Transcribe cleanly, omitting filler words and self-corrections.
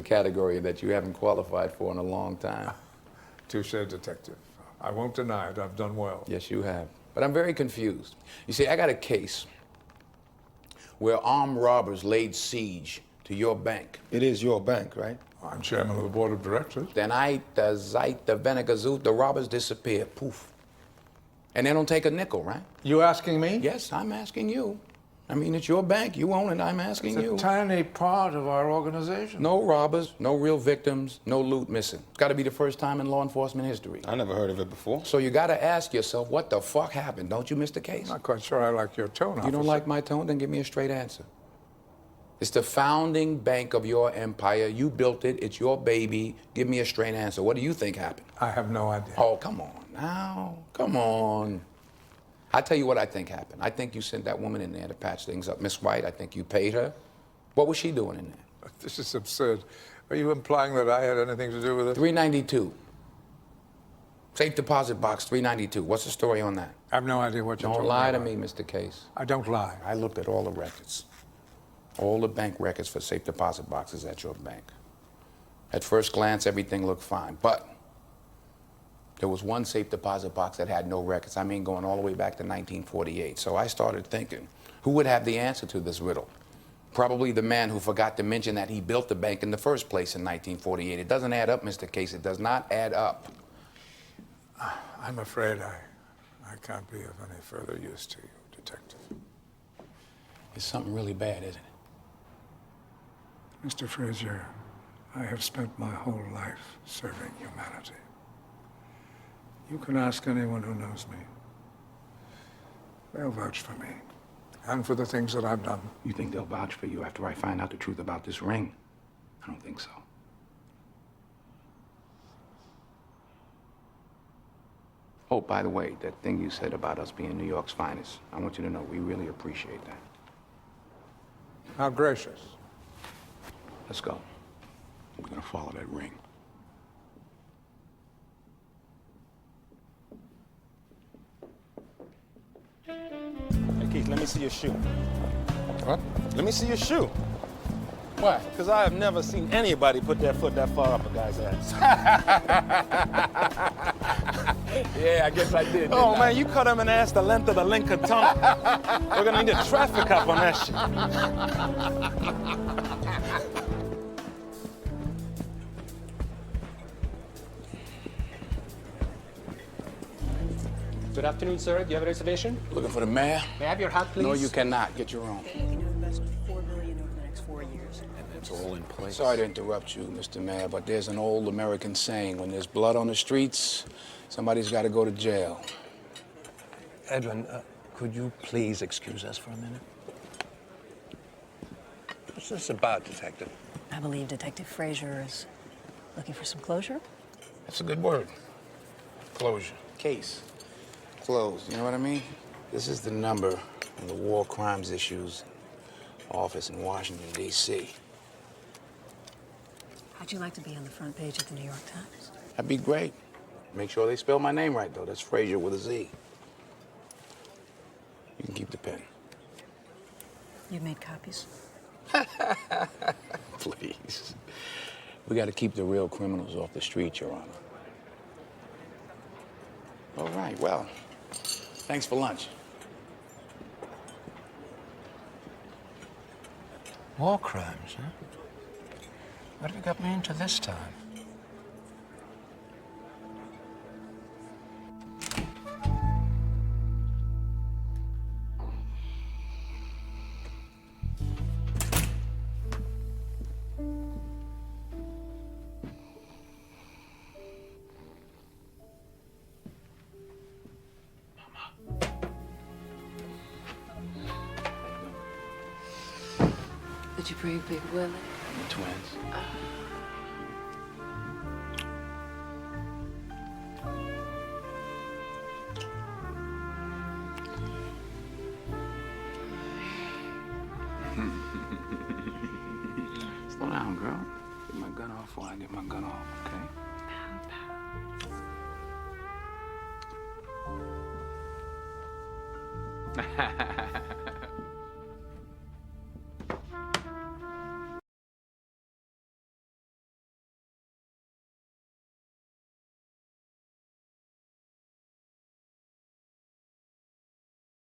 category that you haven't qualified for in a long time. Touche, detective. I won't deny it. I've done well. Yes, you have. But I'm very confused. You see, I got a case where armed robbers laid siege to your bank. It is your bank, right? I'm chairman of the board of directors. Then the Zeit, the vinegar zoot, the robbers disappear. Poof. And they don't take a nickel, right? You asking me? Yes, I'm asking you. I mean, it's your bank. You own it. I'm asking you. It's a tiny part of our organization. No robbers, no real victims, no loot missing. It's got to be the first time in law enforcement history. I never heard of it before. So you got to ask yourself, what the fuck happened? Don't you miss the case? I'm not quite sure I like your tone, You don't like my tone? Then give me a straight answer. It's the founding bank of your empire. You built it. It's your baby. Give me a straight answer. What do you think happened? I have no idea. Oh, come on now. Come on. I tell you what I think happened. I think you sent that woman in there to patch things up. Miss White, I think you paid her. What was she doing in there? This is absurd. Are you implying that I had anything to do with it? 392. Safe deposit box 392. What's the story on that? I have no idea what you're talking about. Don't lie to me, Mr. Case. I don't lie. I looked at all the records. All the bank records for safe deposit boxes at your bank. At first glance, everything looked fine, but there was one safe deposit box that had no records. I mean, going all the way back to 1948. So I started thinking, who would have the answer to this riddle? Probably the man who forgot to mention that he built the bank in the first place in 1948. It doesn't add up, Mr. Case. It does not add up. I'm afraid I can't be of any further use to you, detective. It's something really bad, isn't it? Mr. Frazier, I have spent my whole life serving humanity. You can ask anyone who knows me. They'll vouch for me and for the things that I've done. You think they'll vouch for you after I find out the truth about this ring? I don't think so. Oh, by the way, that thing you said about us being New York's finest, I want you to know we really appreciate that. How gracious. Let's go. We're gonna follow that ring. Hey, Keith, let me see your shoe. What? Let me see your shoe. Why? Because I have never seen anybody put their foot that far up a guy's ass. Yeah, I guess I did. Oh, man, you cut him an ass the length of the Lincoln Tunnel. We're gonna need a traffic cop on that shit. Good afternoon, sir. Do you have a reservation? Looking for the mayor? May I have your hat, please? No, you cannot. Get your own. Looking to invest $4 billion over the next 4 years. And it's all in place. Sorry to interrupt you, Mr. Mayor, but there's an old American saying, when there's blood on the streets, somebody's got to go to jail. Edwin, could you please excuse us for a minute? What's this about, Detective? I believe Detective Frazier is looking for some closure. That's a good word. Closure. Case. Closed. You know what I mean? This is the number in the War Crimes Issues office in Washington, D.C. How'd you like to be on the front page of the New York Times? That'd be great. Make sure they spell my name right, though. That's Frazier with a Z. You can keep the pen. You've made copies. Please. We got to keep the real criminals off the street, Your Honor. All right, well, thanks for lunch. War crimes, huh? What have you got me into this time? Did you bring Big Willie? The twins. Slow down, girl. Get my gun off while I get my gun off, okay?